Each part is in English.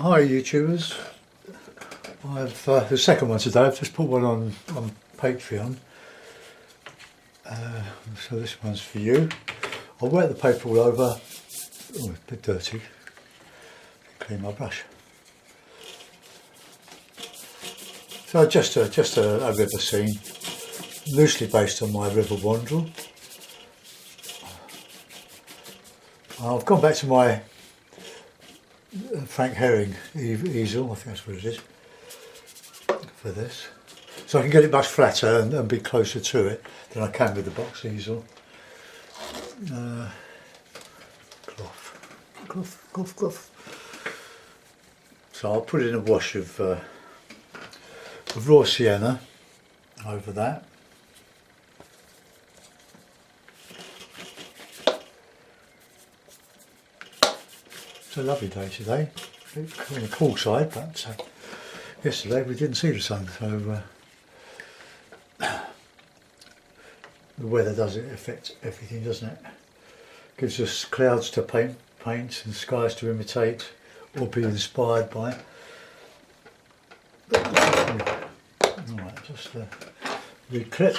Hi YouTubers, I've the second one today. I've just put one on Patreon, so this one's for you. I'll wet the paper all over. Oh, it's a bit dirty. Clean my brush. So just a river scene, loosely based on my River Wandle. I've gone back to my Frank Herring easel, I think that's what it is, for this. So I can get it much flatter and be closer to it than I can with the box easel. Cloth. So I'll put in a wash of raw sienna over that. It's a lovely day today. It's on the cool side, but yesterday we didn't see the sun, so the weather does affect everything, doesn't it? Gives us clouds to paint and skies to imitate or be inspired by. Right, just reclip.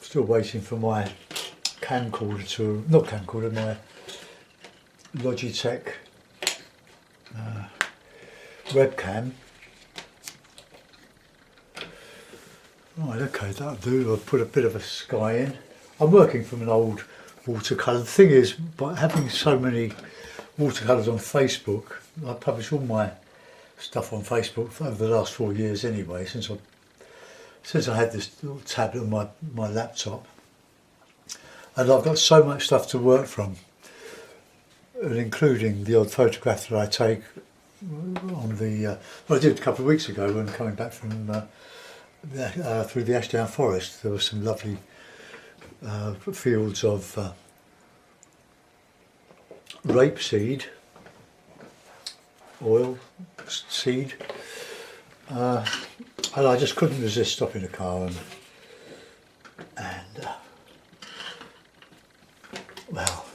Still waiting for my camcorder to, not camcorder, my Logitech webcam. Right, okay, that'll do. I'll put a bit of a sky in. I'm working from an old watercolour. The thing is, by having so many watercolours on Facebook, I publish all my stuff on Facebook for over the last 4 years anyway, since I had this little tablet on my laptop. And I've got so much stuff to work from, and including the odd photograph that I take on the, well, I did a couple of weeks ago when coming back from through the Ashdown Forest. There were some lovely fields of rapeseed, oil seed, and I just couldn't resist stopping the car and well,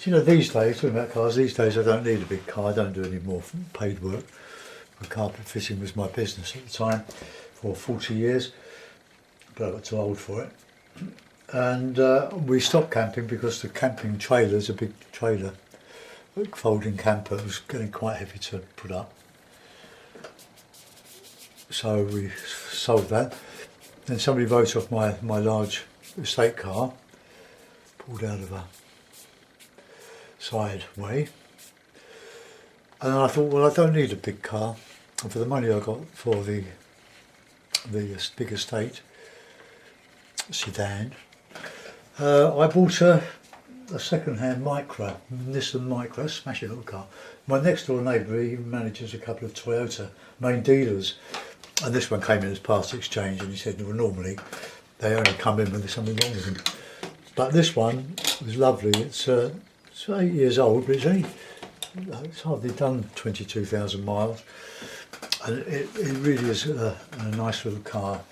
you know, these days, talking about cars, these days I don't need a big car. I don't do any more paid work. Carpet fitting was my business at the time for 40 years, but I got too old for it. And we stopped camping because the camping trailer's a big trailer, folding camper, was getting quite heavy to put up. So we sold that. Then somebody wrote off my large estate car, pulled out of a side way, and I thought, well, I don't need a big car, and for the money I got for the big estate sedan, I bought a second-hand Micra, Nissan Micra, smashing little car. My next door neighbour, he manages a couple of Toyota main dealers, and this one came in as part exchange, and he said, well, normally they only come in when there's something wrong with them. But this one was lovely. It's 8 years old, but it's hardly done 22,000 miles, and it really is a nice little car.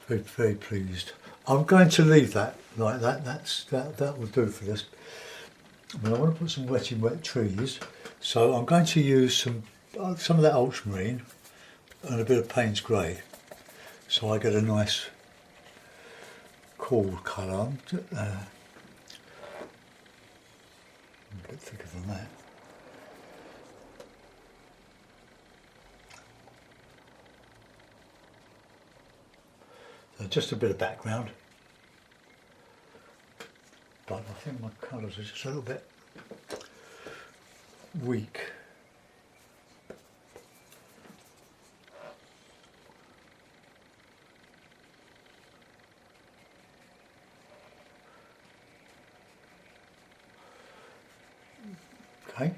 Very, very pleased. I'm going to leave that like that. That will do for this. I mean, I want to put some wet trees, so I'm going to use some of that ultramarine and a bit of Payne's grey, so I get a nice cool colour. A bit thicker than that. So just a bit of background, but I think my colours are just a little bit weak. Okay,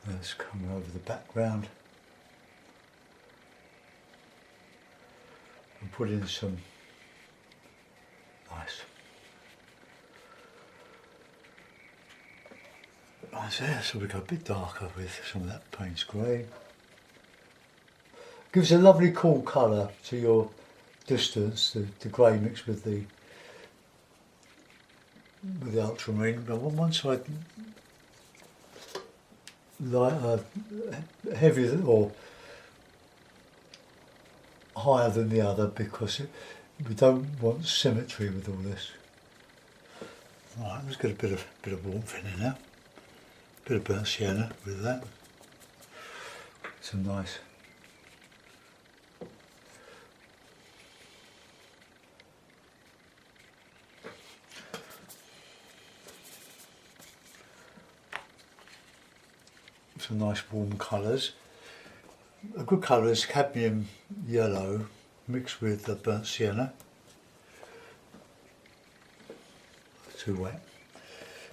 let's come over the background and put in some nice there, so we go a bit darker with some of that Payne's grey. Gives a lovely cool colour to your distance, the grey mixed with the with the ultramarine. But one side heavier or higher than the other because we don't want symmetry with all this. Right, let's get a bit of warmth in here now. Bit of burnt sienna with that. Some nice warm colours. A good colour is cadmium yellow mixed with the burnt sienna. Too wet.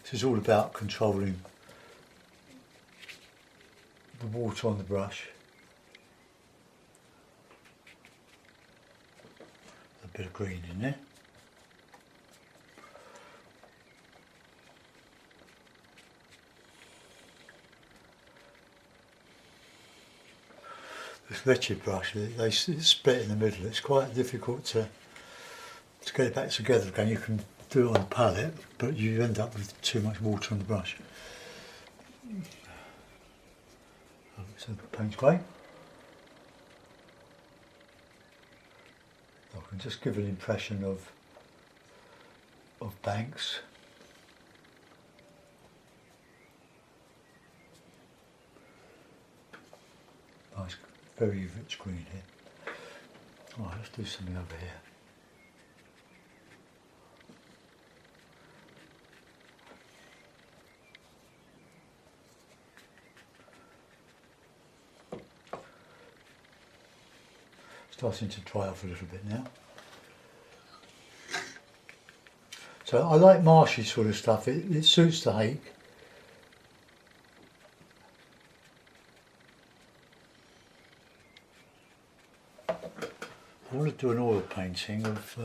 This is all about controlling the water on the brush. A bit of green in there. This wretched brush, they split in the middle. It's quite difficult to get it back together again. You can do it on a palette, but you end up with too much water on the brush. So the paint's grey. I can just give an impression of banks. Nice, very rich green here. Alright, let's do something over here. Starting to dry off a little bit now. So I like marshy sort of stuff, it suits the hake. I want to do an oil painting of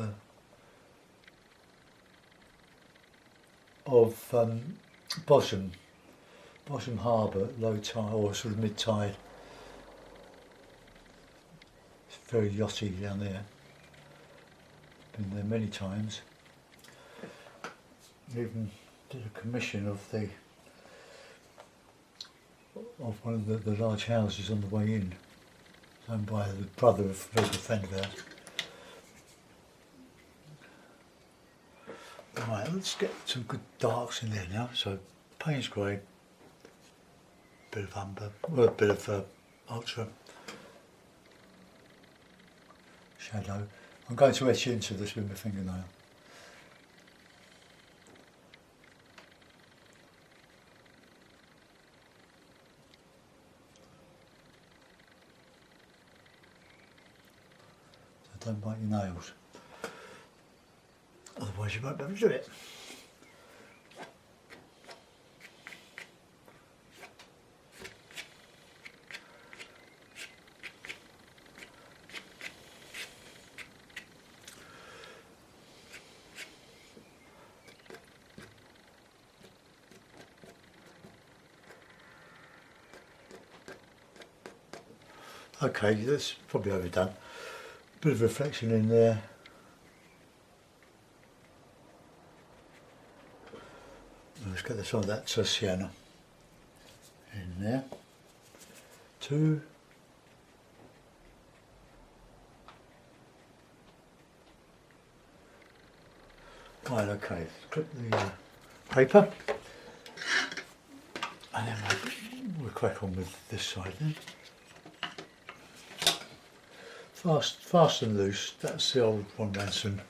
Bosham Harbour, low tide or sort of mid tide. It's very yachty down there. Been there many times. Even did a commission of one of the large houses on the way in, owned by the brother of a very good friend of ours. Right, let's get some good darks in there now. So Payne's grey, bit of umber, well, a bit of ultra shadow. I'm going to etch into this with my fingernail. So don't bite your nails, otherwise you won't be able to do it. Okay, that's probably overdone. Bit of reflection in there. Let's get some of that sienna in there. Two. Right, okay, clip the paper. And then we'll crack on with this side then. Fast and loose, that's the old Ron Ranson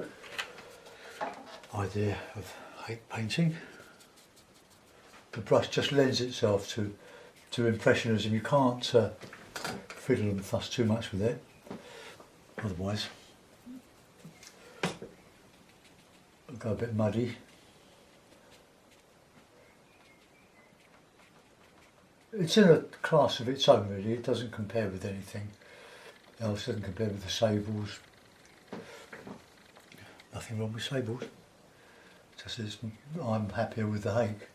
idea of hake painting. The brush just lends itself to impressionism. You can't fiddle and fuss too much with it, otherwise it'll go a bit muddy. It's in a class of its own really, it doesn't compare with anything else, doesn't compare with the sables. Nothing wrong with sables, just as I'm happier with the hake.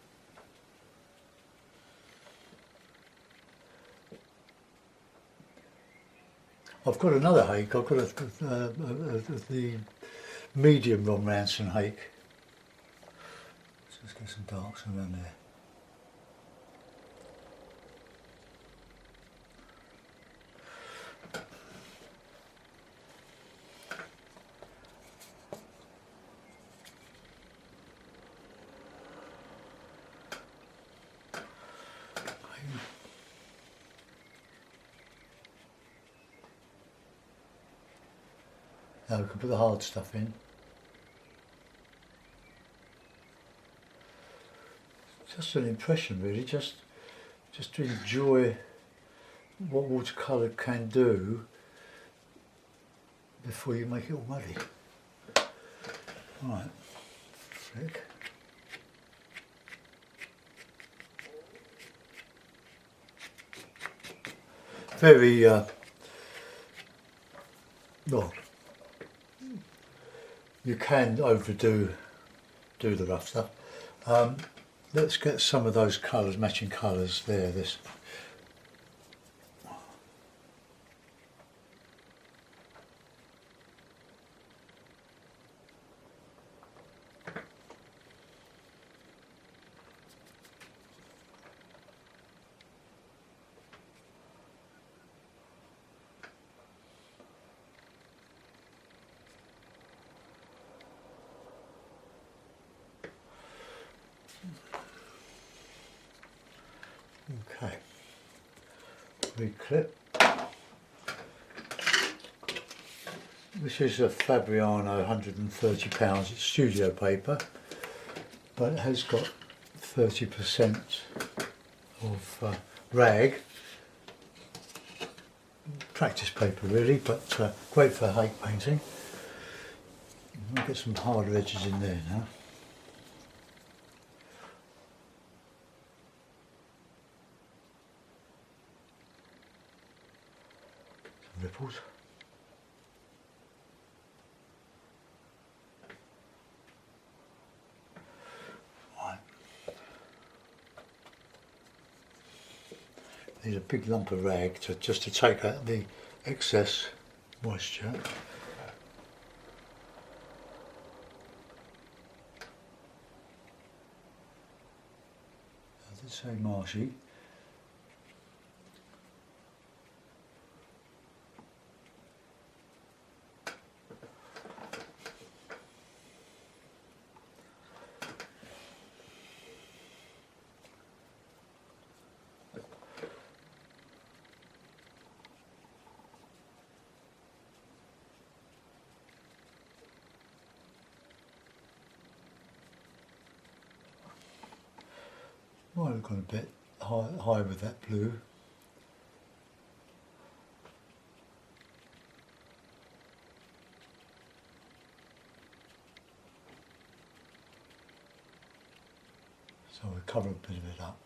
I've got another hake, I've got the medium Ron Ranson hake. Let's get some darks around there. Now we can put the hard stuff in. Just an impression really, just to enjoy what watercolour can do before you make it all muddy. Right, flick. Very, well, you can overdo the rough stuff. Let's get some of those colours, matching colours there. This. Okay, reclip. This is a Fabriano £130, it's studio paper, but it has got 30% of rag. Practice paper really, but great for hake painting. I'll get some harder edges in there now. Ripples. Right. Need a big lump of rag just to take out the excess moisture. As I say, marshy. Might have gone a bit high with that blue. So we'll cover a bit of it up.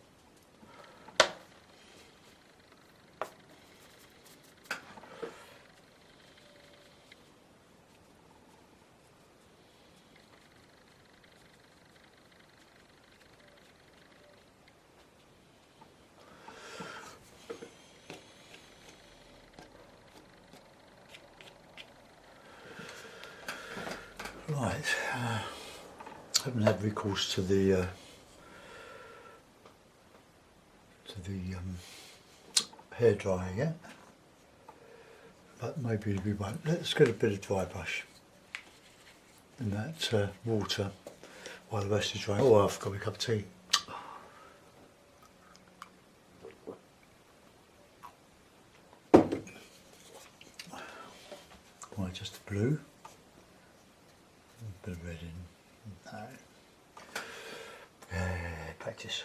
Right, haven't had recourse to the hairdryer yet, but maybe we won't. Let's get a bit of dry brush in that water while the rest is drying. Oh, I've got a cup of tea. Right, just the blue. A bit of red in. No. Practice.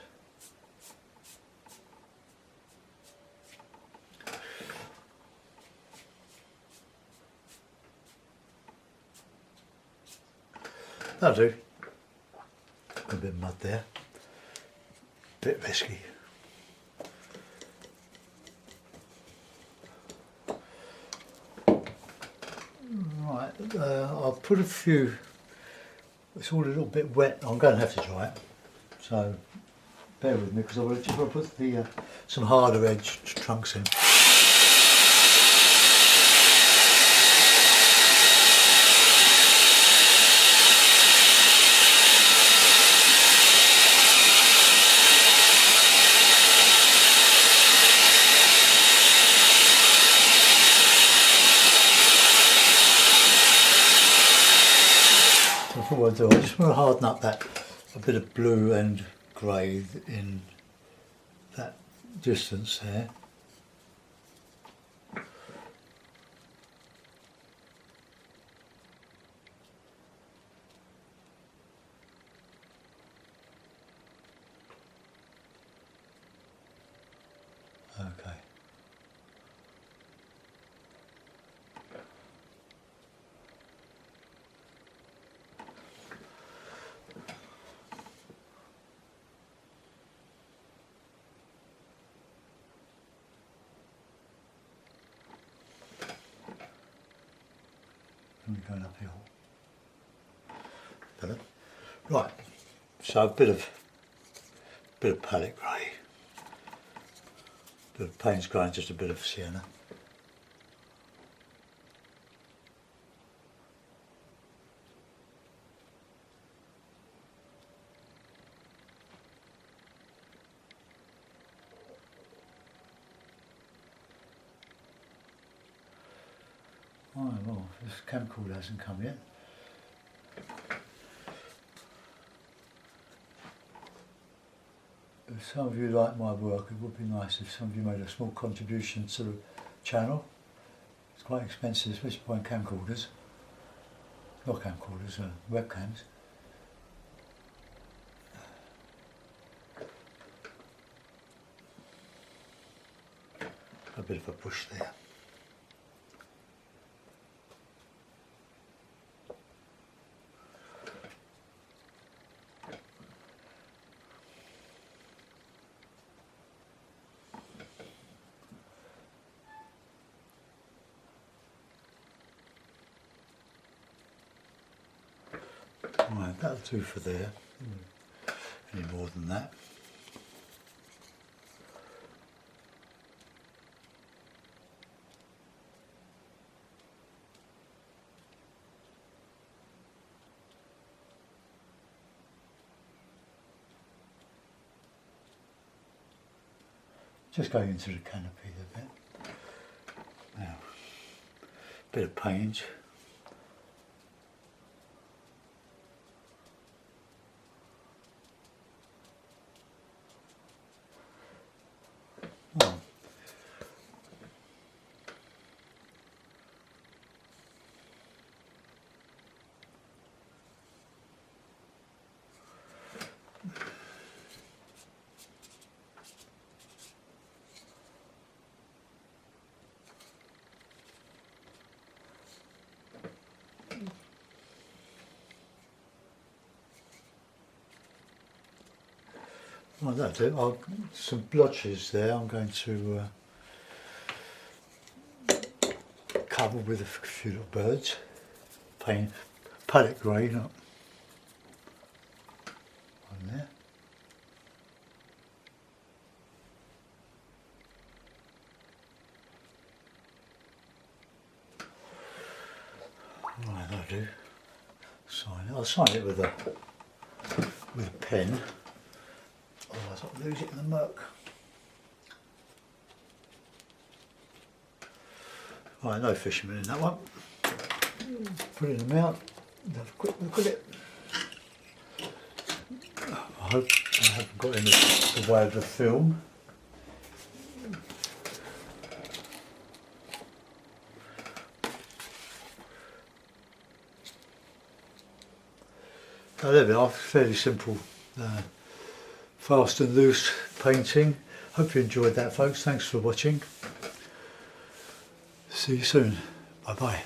That'll do. A bit of mud there. Bit risky. Right, I'll put a few. It's all a little bit wet. I'm going to have to dry it, so bear with me because I just want to put the some harder edge trunks in. want to do, I just want to harden up that a bit of blue and grey in that distance there. Okay. I'm going uphill. Better. Right. So a bit of palette grey. Bit of Payne's grey and just a bit of sienna. Oh well, this camcorder hasn't come yet. If some of you like my work, it would be nice if some of you made a small contribution to the channel. It's quite expensive, especially buying camcorders. Not camcorders, webcams. A bit of a push there. Right, that'll do for there. Any more than that. Just going into the canopy a bit. Now, bit of paint. Oh. Well, that's it. Some blotches there. I'm going to cover with a few little birds. Paint palette grey, not on there. Right, that'll do. Sign it. I'll sign it with a pen. Otherwise I'll lose it in the murk. Right, no fishermen in that one. Putting them out, have a quick look at it. I hope I haven't got in the way of the film. So there we are, fairly simple, fast and loose painting. Hope you enjoyed that, folks. Thanks for watching. See you soon. Bye bye.